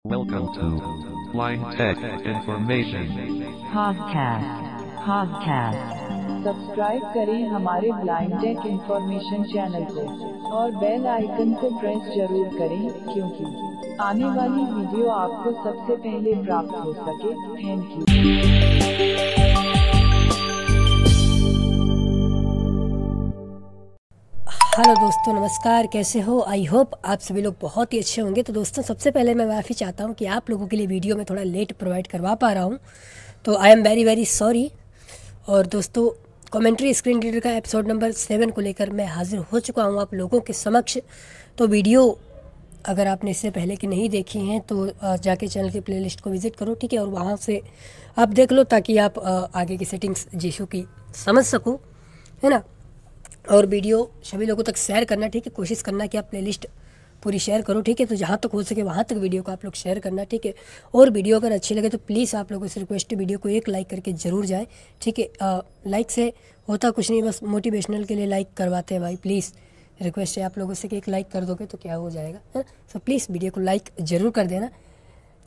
Welcome to Blind Tech Information podcast। Subscribe करें हमारे blind take information channel को और बेल आइकन को प्रेस जरूर करें क्योंकि आने वाली वीडियो आपको सबसे पहले प्राप्त हो सके। Thank you. हेलो दोस्तों, नमस्कार। कैसे हो? आई होप आप सभी लोग बहुत ही अच्छे होंगे। तो दोस्तों, सबसे पहले मैं माफ़ी चाहता हूँ कि आप लोगों के लिए वीडियो में थोड़ा लेट प्रोवाइड करवा पा रहा हूँ, तो I am very very sorry. और दोस्तों, कमेंट्री स्क्रीन रीडर का एपिसोड नंबर 7 को लेकर मैं हाजिर हो चुका हूँ आप लोगों के समक्ष। तो वीडियो अगर आपने इससे पहले की नहीं देखी हैं तो जाके चैनल की प्लेलिस्ट को विज़िट करो, ठीक है, और वहाँ से आप देख लो ताकि आप आगे की सेटिंग्स जीशू की समझ सको, है ना। और वीडियो सभी लोगों तक शेयर करना, ठीक है। कोशिश करना कि आप प्लेलिस्ट पूरी शेयर करो, ठीक है। तो जहाँ तक हो सके वहाँ तक वीडियो को आप लोग शेयर करना, ठीक है। और वीडियो अगर अच्छी लगे तो प्लीज़ आप लोगों से रिक्वेस्ट है, वीडियो को एक लाइक करके ज़रूर जाए, ठीक है। लाइक से होता कुछ नहीं, बस मोटिवेशनल के लिए लाइक करवाते हैं भाई। प्लीज़ रिक्वेस्ट है आप लोगों से कि एक लाइक कर दोगे तो क्या हो जाएगा, है ना। सो प्लीज़ वीडियो को लाइक ज़रूर कर देना,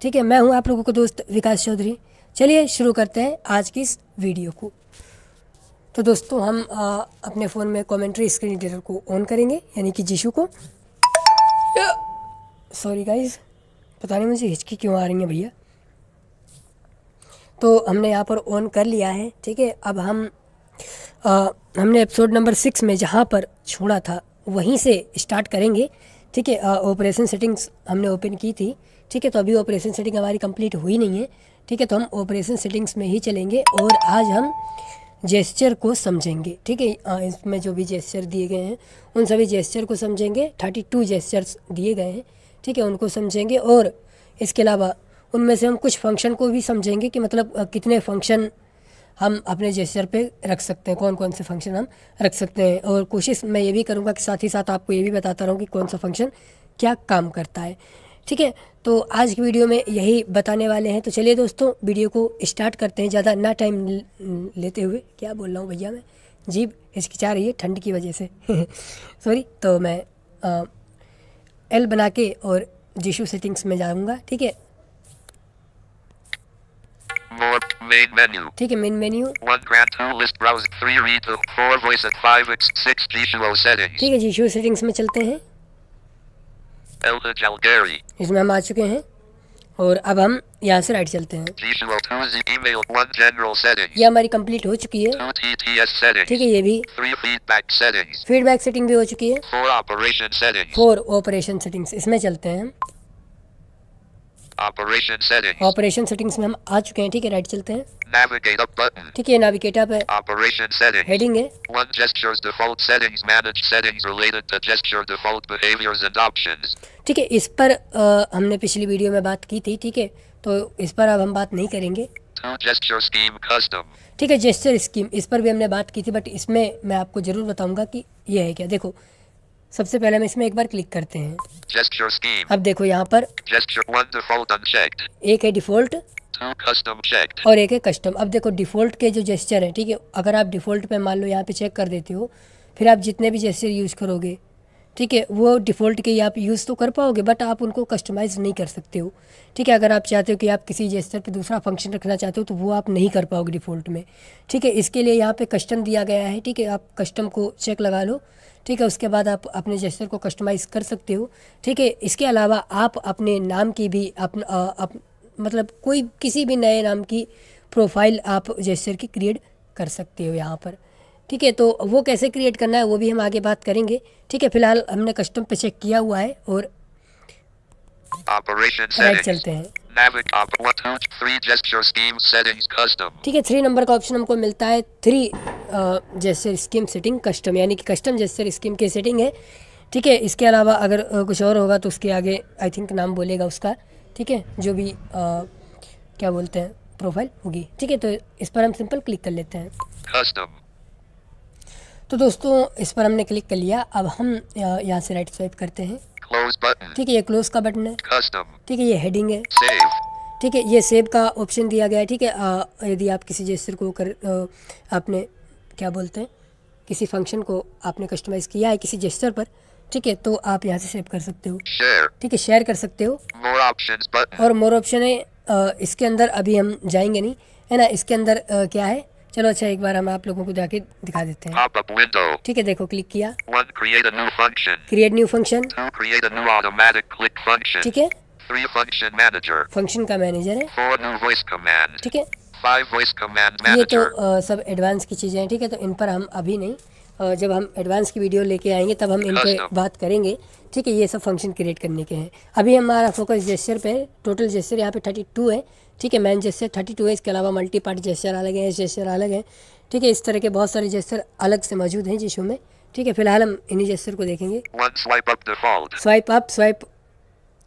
ठीक है। मैं हूँ आप लोगों का दोस्त विकास चौधरी। चलिए शुरू करते हैं आज की इस वीडियो को। तो दोस्तों, हम अपने फ़ोन में कमेंट्री स्क्रीन रीडर को ऑन करेंगे, यानी कि जीशू को। सॉरी गाइस, पता नहीं मुझे हिचकी क्यों आ रही है भैया। तो हमने यहाँ पर ऑन कर लिया है, ठीक है। अब हमने एपिसोड नंबर 6 में जहाँ पर छोड़ा था वहीं से स्टार्ट करेंगे, ठीक है। ऑपरेशन सेटिंग्स हमने ओपन की थी, ठीक है। तो अभी ऑपरेशन सेटिंग हमारी कंप्लीट हुई नहीं है, ठीक है। तो हम ऑपरेशन सेटिंग्स में ही चलेंगे और आज हम जेस्चर को समझेंगे, ठीक है। इसमें जो भी जेस्चर दिए गए हैं उन सभी जेस्चर को समझेंगे। 32 जेस्चर्स दिए गए हैं, ठीक है, उनको समझेंगे। और इसके अलावा उनमें से हम कुछ फंक्शन को भी समझेंगे कि मतलब कितने फंक्शन हम अपने जेस्चर पे रख सकते हैं, कौन कौन से फंक्शन हम रख सकते हैं। और कोशिश मैं ये भी करूँगा कि साथ ही साथ आपको ये भी बताता रहूँ कि कौन सा फंक्शन क्या काम करता है, ठीक है। तो आज की वीडियो में यही बताने वाले हैं। तो चलिए दोस्तों, वीडियो को स्टार्ट करते हैं, ज़्यादा ना टाइम लेते हुए। क्या बोल रहा हूँ भैया, मैं जीभ हिचकिचा रही है ठंड की वजह से सॉरी। तो मैं एल बना के और जीशू सेटिंग्स में जाऊँगा, ठीक है। ठीक है, main menu, 1 grant 2 list browse 3 read 4 voice 5 x 6 Jishuo settings ठीक है। जीशू सेटिंग्स में चलते हैं, Elda Jalgari इसमें हम आ चुके हैं। और अब हम यहाँ से राइट चलते हैं। Jishuo 2 z email 1 general settings ये हमारी कंप्लीट हो चुकी है, 2 TTS settings ठीक है। ये भी 3 feedback settings फीडबैक सेटिंग भी हो चुकी है। 4 operation settings 4 ऑपरेशन सेटिंग्स, इसमें चलते हैं। operation settings ऑपरेशन सेटिंग्स में हम आ चुके हैं, ठीक है। राइट चलते हैं, navigate up button ठीक है। नेविगेट अप है, operation settings हेडिंग है, 1 gestures default settings manage settings related to gesture default behaviors and options ठीक है। इस पर हमने पिछली वीडियो में बात की थी, ठीक है। तो इस पर अब हम बात नहीं करेंगे, 2 gesture scheme custom ठीक है। जेस्चर स्कीम, इस पर भी हमने बात की थी, बट इसमें मैं आपको ज़रूर बताऊंगा कि ये है क्या। देखो, सबसे पहले हम इसमें एक बार क्लिक करते हैं। gesture scheme अब देखो यहाँ पर gesture 1 default unchecked एक है डिफ़ॉल्ट 2 custom checked और एक है कस्टम। अब देखो, डिफ़ॉल्ट के जो जेस्चर हैं, ठीक है, अगर आप डिफ़ॉल्ट पे मान लो यहाँ पे चेक कर देते हो, फिर आप जितने भी जेस्चर यूज़ करोगे, ठीक है, वो डिफ़ॉल्ट के ही आप यूज़ तो कर पाओगे, बट आप उनको कस्टमाइज़ नहीं कर सकते हो, ठीक है। अगर आप चाहते हो कि आप किसी जेस्चर पे दूसरा फंक्शन रखना चाहते हो तो वो आप नहीं कर पाओगे डिफ़ॉल्ट में, ठीक है। इसके लिए यहाँ पे कस्टम दिया गया है, ठीक है। आप कस्टम को चेक लगा लो, ठीक है। उसके बाद आप अपने जेस्चर को कस्टमाइज़ कर सकते हो, ठीक है। इसके अलावा आप अपने नाम की भी मतलब कोई किसी भी नए नाम की प्रोफाइल आप जेस्चर की क्रिएट कर सकते हो यहाँ पर, ठीक है। तो वो कैसे क्रिएट करना है वो भी हम आगे बात करेंगे, ठीक है। फिलहाल हमने कस्टम पे चेक किया हुआ है और operation राइट settings चलते हैं, navigate up 1 2 3 gesture scheme settings custom ठीक है। 3 नंबर का ऑप्शन हमको मिलता है, 3 जेस्चर स्कीम सेटिंग कस्टम, यानी कि कस्टम जेस्चर स्कीम की सेटिंग है, ठीक है। इसके अलावा अगर कुछ और होगा तो उसके आगे आई थिंक नाम बोलेगा उसका, ठीक है, जो भी क्या बोलते हैं प्रोफाइल होगी, ठीक है। तो इस पर हम सिंपल क्लिक कर लेते हैं। custom तो दोस्तों, इस पर हमने क्लिक कर लिया। अब हम यहाँ से राइट स्वाइप करते हैं, close button ठीक है। ये क्लोज का बटन है, custom ठीक है। ये हेडिंग है, save ठीक है। ये सेव का ऑप्शन दिया गया है, ठीक है। यदि आप किसी जेस्चर को आपने क्या बोलते हैं किसी फंक्शन को आपने कस्टमाइज़ किया है किसी जेस्चर पर, ठीक है, तो आप यहाँ से सेव कर सकते हो। Share. ठीक है, शेयर कर सकते हो। More options button. और मोर ऑप्शन है, इसके अंदर अभी हम जाएंगे नहीं, है ना। इसके अंदर क्या है, चलो अच्छा एक बार हम आप लोगों को जाके दिखा देते हैं। Pop-up window. ठीक है, देखो क्लिक किया, 1. Create a new function. Create new function. 2. Create a new automatic click function. ठीक है, 3. Function manager. फंक्शन का मैनेजर है। 4. New voice command. ठीक है, 5. Voice command ये तो manager. सब एडवांस की चीज़ें हैं। ठीक है, तो इन पर हम अभी नहीं, जब हम एडवांस की वीडियो लेके आएंगे तब हम इन पे Custom. बात करेंगे। ठीक है, ये सब फंक्शन क्रिएट करने के हैं। अभी हमारा फोकस जेस्चर पे, टोटल जेस्चर यहाँ पे 32 है। ठीक है, मैन जेस्चर 32 है, इसके अलावा मल्टी पार्ट जेस्चर अलग है, जेस्चर अलग है। ठीक है, इस तरह के बहुत सारे जेस्चर अलग से मौजूद हैं जिसमें में। ठीक है, फिलहाल हम इन्हीं जेस्चर को देखेंगे। 1. Swipe up default. Swipe up, swipe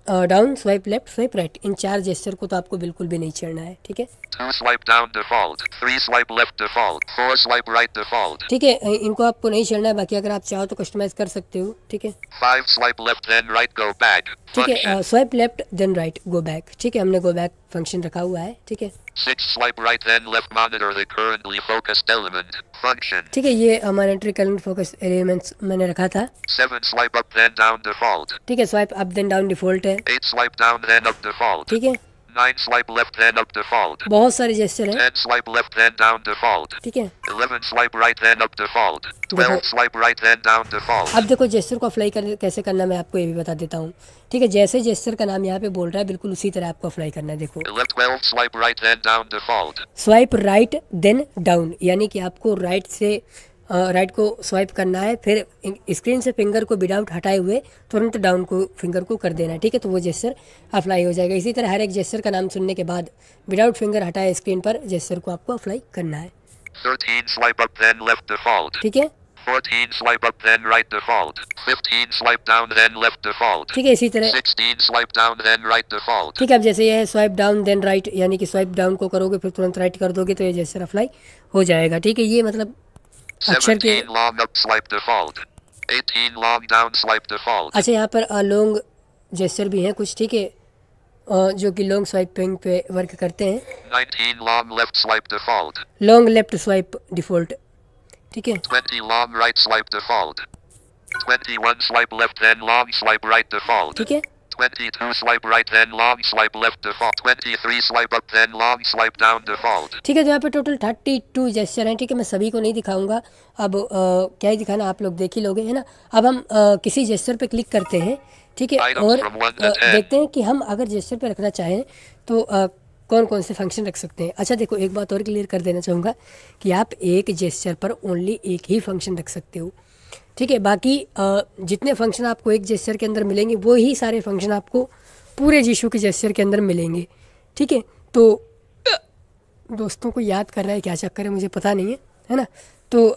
down, swipe left, swipe right, इन 4 जेस्चर को तो आपको बिल्कुल भी नहीं छेड़ना है। ठीक है, 2. Swipe down default. 3. Swipe left default. 4. Swipe right default. ठीक है, इनको आपको नहीं छेड़ना है, बाकी अगर आप चाहो तो कस्टमाइज कर सकते हो। ठीक है, 5. Swipe left then right go back. ठीक है, Function. Swipe left then right go back. ठीक है, हमने गो बैक फंक्शन रखा हुआ है। ठीक है, 6. Swipe right then left monitor the currently focused element. Function. ठीक है, ये मॉनिटरी करंट फोकस एलिमेंट्स मैंने रखा था। 7. Swipe up then down default. ठीक है, swipe up then down default है। 8. Swipe down then up default. ठीक है, 9. Swipe left then up default. बहुत सारे जेस्चर हैं। 10. Swipe left then down default. ठीक है, 11. Swipe right then up default. 12. Swipe right then down default. अब देखो जेस्चर को अप्लाई कैसे करना, मैं आपको ये भी बता देता हूँ। ठीक है, जैसे जेस्चर का नाम यहाँ पे बोल रहा है बिल्कुल उसी तरह आपको अप्लाई करना है। देखो 12. Swipe right then down default. Swipe right then down, यानी कि आपको राइट से राइट को स्वाइप करना है, फिर स्क्रीन से फिंगर को विदाउट हटाए हुए तुरंत डाउन को फिंगर को कर देना है। ठीक है, तो वो जेस्चर अप्लाई हो जाएगा। इसी तरह हर एक जेस्चर का नाम सुनने के बाद विदाउट फिंगर हटाए स्क्रीन पर जेस्चर को आपको अप्लाई करना है। 13. Swipe up then left default. ठीक है, 14. Swipe up then right default. 15. Swipe down then left default. ठीक है, इसी तरह 16. Swipe down then right default. ठीक है। अब जैसे ये है स्वाइप डाउन देन राइट, यानी कि स्वाइप डाउन को करोगे फिर तुरंत राइट कर दोगे तो ये जेस्चर अप्लाई हो जाएगा। ठीक है, ये मतलब अक्षर के 17. Long up swipe default. 18. Long down swipe default. अच्छा, यहाँ पर लॉन्ग जेस्चर भी हैं कुछ। ठीक है, जो कि लॉन्ग स्वाइपिंग पे वर्क करते हैं। 19. Long left swipe default. Long left swipe default. ठीक है, 20. Long right swipe default. 21. Swipe left then long swipe right default. ठीक है, 22. Swipe right then long swipe left default. 23. Swipe up then long swipe down default. ठीक है। तो यहाँ पे total 32 gesture हैं। ठीक है, मैं सभी को नहीं दिखाऊंगा, अब क्या ही दिखाना, आप लोग देख ही लोगे, है ना। अब हम किसी जेस्चर पे क्लिक करते हैं। ठीक है, Items और from 1 to 10. देखते हैं कि हम अगर जेस्चर पे रखना चाहें तो कौन कौन से फंक्शन रख सकते हैं। अच्छा देखो, एक बात और क्लियर कर देना चाहूँगा कि आप एक जेस्चर पर ओनली एक ही फंक्शन रख सकते हो। ठीक है, बाकी जितने फंक्शन आपको एक जेस्चर के अंदर मिलेंगे वो ही सारे फंक्शन आपको पूरे जीशू के जेस्चर के अंदर मिलेंगे। ठीक है, तो दोस्तों को याद कर रहा है क्या चक्कर है मुझे पता नहीं है ना। तो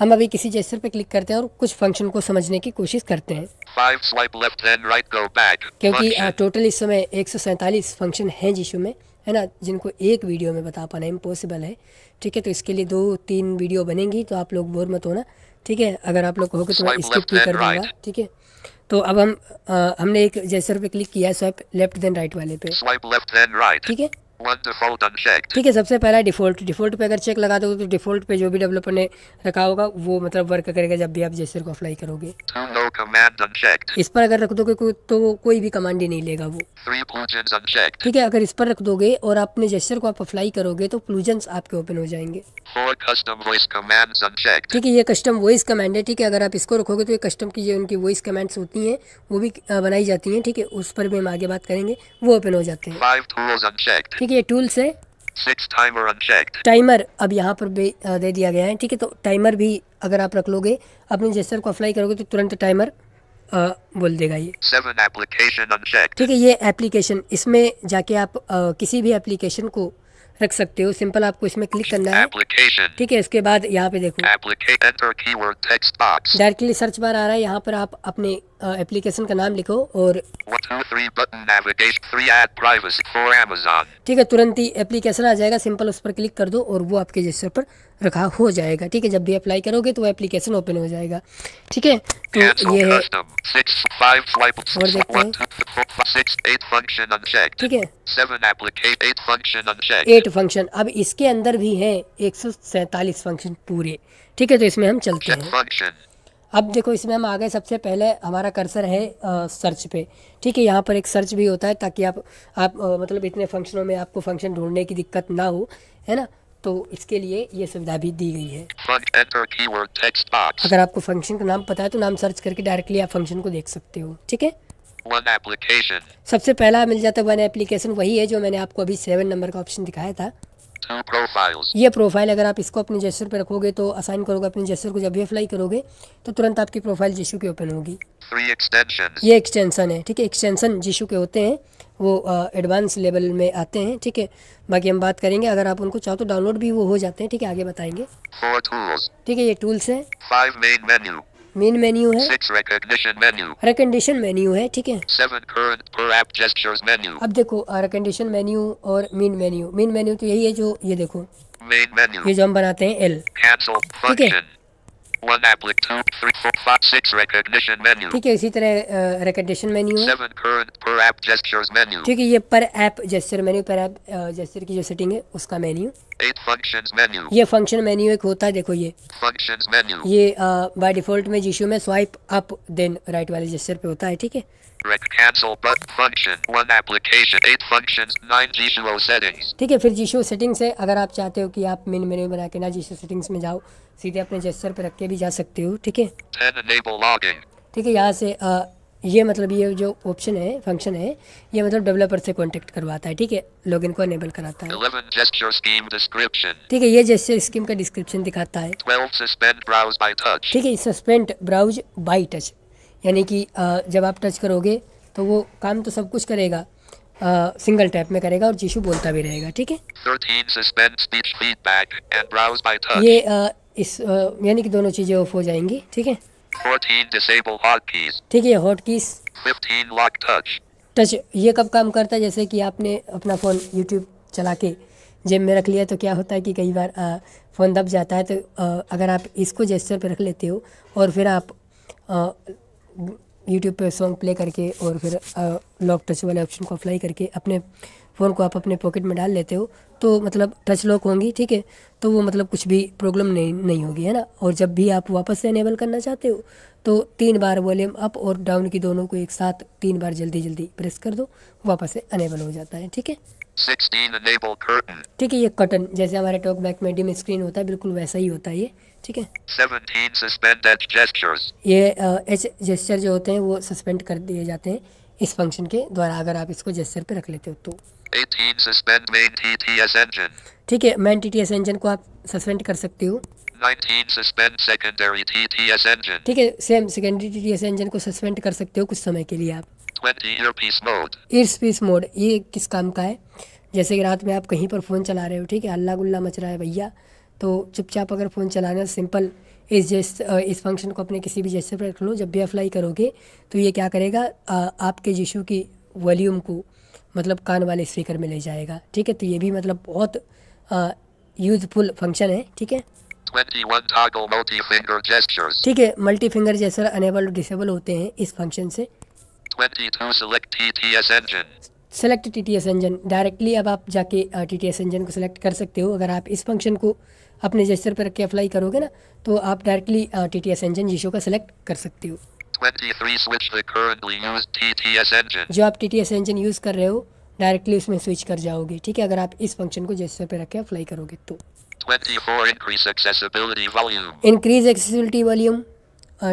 हम अभी किसी जेस्चर पे क्लिक करते हैं और कुछ फंक्शन को समझने की कोशिश करते हैं। 5. Swipe left then right go back. क्योंकि Function. टोटल इस समय 147 फंक्शन हैं जीशू में, है ना, जिनको एक वीडियो में बता पाना इम्पॉसिबल है। ठीक है, तो इसके लिए 2-3 वीडियो बनेंगी, तो आप लोग बोर मत होना। ठीक है, अगर आप लोग कहोगे तो मैं Swipe स्किप left भी then कर दूंगा। right. ठीक है, तो अब हमने एक जेस्चर पे क्लिक किया है स्वाइप लेफ्ट देन राइट वाले पे। Swipe left then right. ठीक है, 1. Default unchecked. ठीक है, सबसे पहला डिफ़ॉल्ट पे अगर चेक लगा दोगे तो डिफ़ॉल्ट पे जो भी डेवलपर ने रखा होगा वो मतलब वर्क करेगा जब भी आप जेस्चर को अप्लाई करोगे। 2. No command unchecked. इस पर अगर रख दोगे तो कोई भी कमांड ही नहीं लेगा वो। 3. Plugins unchecked. ठीक है, अगर इस पर रख दोगे और अपने जेस्चर को आप अप्लाई करोगे तो प्लूजन्स आपके ओपन हो जाएंगे। 4. Custom voice commands unchecked. ठीक है, ये कस्टम वॉइस कमांड है। ठीक है, अगर आप इसको रखोगे तो ये कस्टम की जो उनकी वॉइस कमांड्स होती हैं वो भी बनाई जाती हैं। ठीक है, उस पर भी हम आगे बात करेंगे, वो ओपन हो जाते हैं। 5. Tools unchecked. ठीक है, ये टूल्स है। 6. Timer unchecked. टाइमर अब यहाँ पर दे दिया गया है। ठीक है, तो टाइमर भी अगर आप रख लोगे अपने जेस्चर को अप्लाई करोगे तो तुरंत टाइमर बोल देगा ये। 7. Application unchecked. ठीक है, ये एप्लीकेशन, इसमें जाके आप किसी भी एप्लीकेशन को रख सकते हो। सिंपल आपको इसमें क्लिक करना है। Application. ठीक है, इसके बाद यहाँ पे देखो Enter keyword text box. Directly search bar आ रहा है, यहाँ पर आप अपने एप्लीकेशन का नाम लिखो और 1, 2, 3 button navigation. 3. Add privacy. 4. Amazon. ठीक है, तुरंत ही एप्लीकेशन आ जाएगा, सिंपल उस पर क्लिक कर दो और वो आपके जेस्चर पर रखा हो जाएगा। ठीक है, जब भी अप्लाई करोगे तो वो एप्लीकेशन ओपन हो जाएगा। ठीक है, तो Cancel ये है। custom. 6. 5. Swipe. और देखते 1, हैं। 2, 3, 4, 5, 6. 8 function unchecked. ठीक है, 7. Application. 8 function unchecked. 8 फंक्शन, अब इसके अंदर भी हैं 147 फंक्शन पूरे। ठीक है, तो इसमें हम चलते Check हैं। function. अब देखो इसमें हम आ गए, सबसे पहले हमारा कर्सर है सर्च पे, ठीक है। यहाँ पर एक सर्च भी होता है ताकि आप मतलब इतने फंक्शनों में आपको फंक्शन ढूंढने की दिक्कत ना हो, है ना। तो इसके लिए ये सुविधा भी दी गई है। Enter keyword text box. अगर आपको फंक्शन का नाम पता है तो नाम सर्च करके डायरेक्टली आप फंक्शन को देख सकते हो, ठीक है। One application. सबसे पहला मिल जाता है वन एप्लीकेशन, वही है जो मैंने आपको अभी 7 नंबर का ऑप्शन दिखाया था। 2 profiles. ये प्रोफाइल अगर आप इसको अपने जेस्चर पे रखोगे तो असाइन करोगे अपने जेस्चर को, जब भी अप्लाई करोगे तो तुरंत आपकी प्रोफाइल जीशू की ओपन होगी। 3 extensions. ये एक्सटेंशन है, ठीक है। एक्सटेंशन जीशू के होते हैं, वो एडवांस लेवल में आते हैं, ठीक है। बाकी हम बात करेंगे, अगर आप उनको चाहो तो डाउनलोड भी वो हो जाते हैं, ठीक है, आगे बताएंगे। 4 tools. ठीक है, ये टूल्स है। 5 main menu. मेन मेन्यू है। 6 recognition menu. रिकमेंडेशन मेन्यू है, ठीक है। 7 current per app gestures menu. अब देखो रिकमेंडेशन मेन्यू और मेन मेन्यू तो यही है जो ये देखो, Main menu. ये जो हम बनाते हैं एल, Cancel ठीक है। function. 1 applic 2 3 4 5 6 recognition menu. ठीक है। इसी तरह रिकमेंडेशन मेन्यू है, 7 current per app gestures menu. ठीक है। ये पर ऐप जेस्चर मेन्यू, पर ऐप जेस्चर की जो सेटिंग है उसका मेन्यू। 8 functions menu. ये फंक्शन मेन्यू एक होता है, देखो ये Functions menu. ये बाय डिफॉल्ट में जीशू में स्वाइप अप देन राइट वाले जेस्चर पे होता है, ठीक है। Rec cancel button function. 1 application. 8 functions. 9 G2O settings. ठीक है। फिर जीशू सेटिंग से अगर आप चाहते हो कि आप मेन मेन्यू बना के ना जीशू सेटिंग्स में जाओ, सीधे अपने जेस्चर पे रख के भी जा सकते हो, ठीक है। 10 enable logging. ठीक है। यहाँ से ये मतलब ये जो ऑप्शन है, फंक्शन है, ये मतलब डेवलपर से कांटेक्ट करवाता है, ठीक है, लॉगिन को एनेबल कराता है। 11 gesture scheme description. ठीक है, ये जेस्चर स्कीम का डिस्क्रिप्शन दिखाता है। 12 suspend browse by touch. ठीक है, सस्पेंड ब्राउज बाई टच, यानी कि जब आप टच करोगे तो वो काम तो सब कुछ करेगा, सिंगल टैप में करेगा और जीशू बोलता भी रहेगा, ठीक है। 13 suspend speech feedback and browse by touch. ये इस यानी कि दोनों चीज़ें ऑफ हो जाएंगी, ठीक है। 14 disable hotkeys. ठीक है, hot keys 15 lock touch. Touch, ये कब काम करता है, जैसे कि आपने अपना फ़ोन यूट्यूब चला के जेब में रख लिया तो क्या होता है कि कई बार फ़ोन दब जाता है, तो अगर आप इसको जेस्चर पे रख लेते हो और फिर आप यूट्यूब पे सॉन्ग प्ले करके और फिर लॉक टच वाले ऑप्शन को अप्लाई करके अपने फ़ोन को आप अपने पॉकेट में डाल लेते हो, तो मतलब टच लॉक होंगी, ठीक है। तो वो मतलब कुछ भी प्रॉब्लम नहीं होगी, है ना। और जब भी आप वापस से इनेबल करना चाहते हो तो 3 बार वॉल्यूम अप और डाउन की दोनों को एक साथ 3 बार जल्दी प्रेस कर दो, वापस से इनेबल हो जाता है, ठीक है। 16 enable curtain. ठीक है, ये कटन जैसे हमारे टॉक बैक में डिम स्क्रीन होता है, बिल्कुल वैसा ही होता है ये, ठीक है। 17 suspend edge gestures. ये एच जेस्चर जो होते हैं वो सस्पेंड कर दिए जाते हैं इस फंक्शन के द्वारा, अगर आप इसको जेस्चर पे रख लेते हो तो। 18 suspend main TTS engine. ठीक है, मैन TTS इंजन को आप सस्पेंड कर सकते हो। 19 suspend secondary TTS engine. ठीक है, सेम सेकेंडरी TTS इंजन को सस्पेंड कर सकते हो कुछ समय के लिए आप। 20 earpiece mode. ईयरपीस मोड, ये किस काम का है, जैसे कि रात में आप कहीं पर फ़ोन चला रहे हो, ठीक है, हल्ला गुल्ला मच रहा है भैया, तो चुपचाप अगर फ़ोन चलाना, सिंपल इस फंक्शन को अपने किसी भी जेस्चर पर रख लो, जब भी अप्लाई करोगे तो ये क्या करेगा, आपके जीशू की वॉल्यूम को मतलब कान वाले स्पीकर में ले जाएगा, ठीक है। तो ये भी मतलब बहुत यूजफुल फंक्शन है, ठीक है। 21 toggle multi-finger gestures. ठीक है, मल्टी फिंगर जेस्चर अनेबल और डिसेबल होते हैं इस फंक्शन से। 22 select TTS engine. Select TTS engine, directly अब आप जाके TTS इंजन को सेलेक्ट कर सकते हो। अगर आप इस फंक्शन को अपने जेस्चर पर रख के अप्लाई करोगे ना, तो आप डायरेक्टली TTS इंजन जीशो का सेलेक्ट कर सकते हो। 23 switch the currently used TTS engine. जो आप TTS इंजन यूज़ कर रहे हो डायरेक्टली उसमें स्विच कर जाओगे, ठीक है, अगर आप इस फंक्शन को जेस्चर पे रख के अप्लाई करोगे तो। 24 increase accessibility volume. Increase accessibility volume,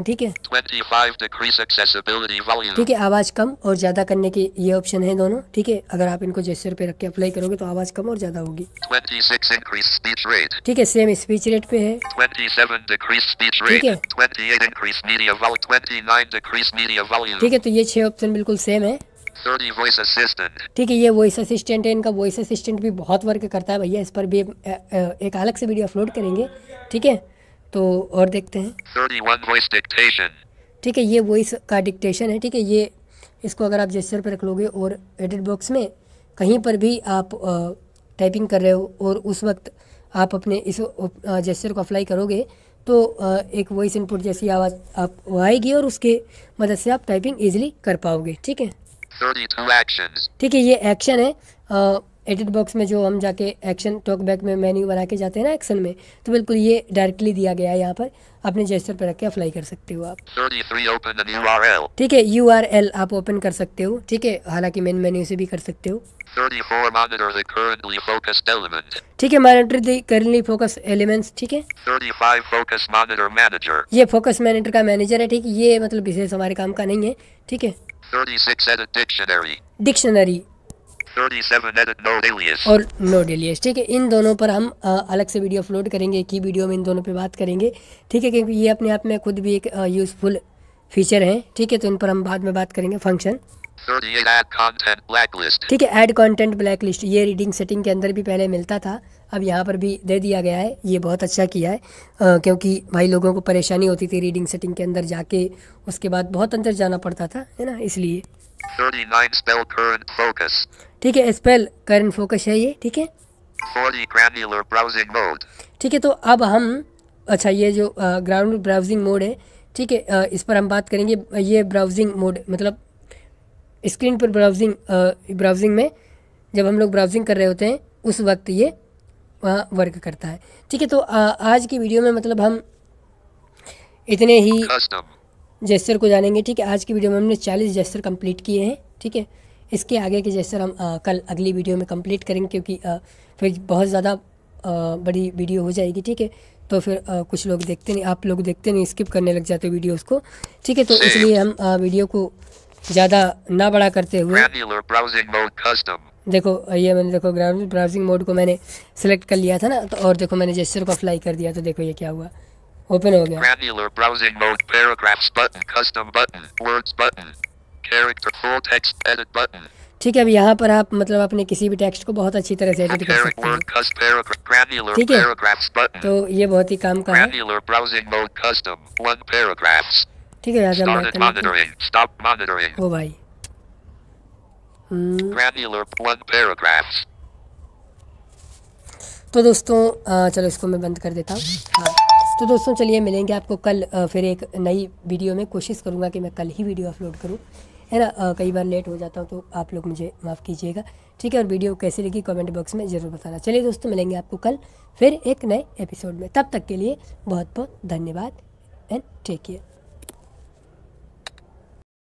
ठीक है। 25 decrease accessibility volume. ठीक है, आवाज़ कम और ज़्यादा करने के ये ऑप्शन है दोनों, ठीक है। अगर आप इनको जेस्चर पे रख के अप्लाई करोगे तो आवाज़ कम और ज़्यादा होगी। 26 increase speech rate. ठीक है, सेम स्पीच रेट पे है। 27 decrease speech ठीक rate. है। 28 increase media volume. 29 decrease media volume. ठीक है, तो ये 6 ऑप्शन बिल्कुल सेम है। 30 voice assistant. ठीक है, ये वॉइस असिस्टेंट है, इनका वॉइस असिस्टेंट भी बहुत वर्क करता है भैया, इस पर भी एक अलग से वीडियो अपलोड करेंगे, ठीक है। तो और देखते हैं। 31 voice dictation. ठीक है, ये वॉइस का डिक्टेशन है, ठीक है। ये इसको अगर आप जेस्चर पर रख लोगे और एडिट बॉक्स में कहीं पर भी आप टाइपिंग कर रहे हो और उस वक्त आप अपने इस जेस्चर को अप्लाई करोगे तो एक वॉइस इनपुट जैसी आवाज़ आप आएगी और उसके मदद से आप टाइपिंग ईजिली कर पाओगे, ठीक है। 32 actions. ठीक है, ये एक्शन है, एडिट बॉक्स में जो हम जाके एक्शन टॉक बैक में मेन्यू बना के जाते हैं ना एक्शन में, तो बिल्कुल ये डायरेक्टली दिया गया है। यहाँ पर अपने जेस्चर पर रख के अप्लाई कर सकते हो आप। 33 open an URL. ठीक है, URL आप ओपन कर सकते हो। ठीक है, हालांकि मेन मेन्यू से भी कर सकते हो। 34 monitor the currently focused element. ठीक है, monitor the currently focus elements. ठीक है, 35 focus monitor manager. ये फोकस मैनेजर का मैनेजर है। ठीक है, ये मतलब विशेष हमारे काम का नहीं है। ठीक है, 36 edit dictionary. Dictionary 37 edit node alias. और नोड एलियास। ठीक है, इन दोनों पर हम अलग से वीडियो अपलोड करेंगे, एक ही वीडियो में इन दोनों पे बात करेंगे। ठीक है, क्योंकि ये अपने आप में खुद भी एक यूज़फुल फीचर हैं। ठीक है, तो इन पर हम बाद में बात करेंगे। Function 38 add content blacklist. ठीक है, ऐड कंटेंट ब्लैक लिस्ट, ये रीडिंग सेटिंग के अंदर भी पहले मिलता था, अब यहाँ पर भी दे दिया गया है। ये बहुत अच्छा किया है, क्योंकि भाई लोगों को परेशानी होती थी रीडिंग सेटिंग के अंदर जाके, उसके बाद बहुत अंदर जाना पड़ता था, है ना, इसलिए। 39 spell current focus. ठीक है, स्पेल करंट फोकस है ये। ठीक है, 40 granular browsing mode. ठीक है, तो अब हम अच्छा ये जो ग्राउंड ब्राउजिंग मोड है, ठीक है, इस पर हम बात करेंगे। ये ब्राउजिंग मोड मतलब स्क्रीन पर ब्राउजिंग में जब हम लोग ब्राउजिंग कर रहे होते हैं उस वक्त ये वहाँ वर्क करता है। ठीक है, तो आज की वीडियो में मतलब हम इतने ही Custom. जेस्चर को जानेंगे। ठीक है, आज की वीडियो में हमने 40 जेस्चर कंप्लीट किए हैं। ठीक है, इसके आगे के जेस्चर हम कल अगली वीडियो में कंप्लीट करेंगे, क्योंकि फिर बहुत ज़्यादा बड़ी वीडियो हो जाएगी। ठीक है, तो फिर कुछ लोग देखते नहीं, आप लोग देखते नहीं, स्किप करने लग जाते हो वीडियोस को। ठीक है, तो इसलिए हम वीडियो को ज़्यादा ना बड़ा करते हुए Granular browsing mode custom. देखो ये मैंने देखो ग्राउंड ब्राउजिंग मोड को मैंने सेलेक्ट कर लिया था ना, तो और देखो मैंने जेस्चर को अप्लाई कर दिया, तो देखो ये क्या हुआ, ओपन हो गया। Granular browsing mode paragraphs button custom button words button character full text edit button. ठीक है, अब यहाँ पर आप मतलब अपने किसी भी टेक्स्ट को बहुत अच्छी तरह से एडिट कर Character सकते हैं। word custom paragraph granular ठीक है। paragraphs button. तो ये बहुत ही काम का है। Granular browsing mode custom 1 paragraphs. ठीक है, यहाँ से हम back Started कर लेते हैं। monitoring. Stop monitoring. ओ भाई Granular 1 paragraphs. तो दोस्तों चलो इसको मैं बंद कर देता हूँ। हाँ, तो दोस्तों चलिए मिलेंगे आपको कल फिर एक नई वीडियो में। कोशिश करूँगा कि मैं कल ही वीडियो अपलोड करूँ, है ना। कई बार लेट हो जाता हूँ तो आप लोग मुझे माफ़ कीजिएगा। ठीक है, और वीडियो कैसी लगी कमेंट बॉक्स में ज़रूर बताना। चलिए दोस्तों मिलेंगे आपको कल फिर एक नए एपिसोड में, तब तक के लिए बहुत बहुत धन्यवाद एंड टेक केयर।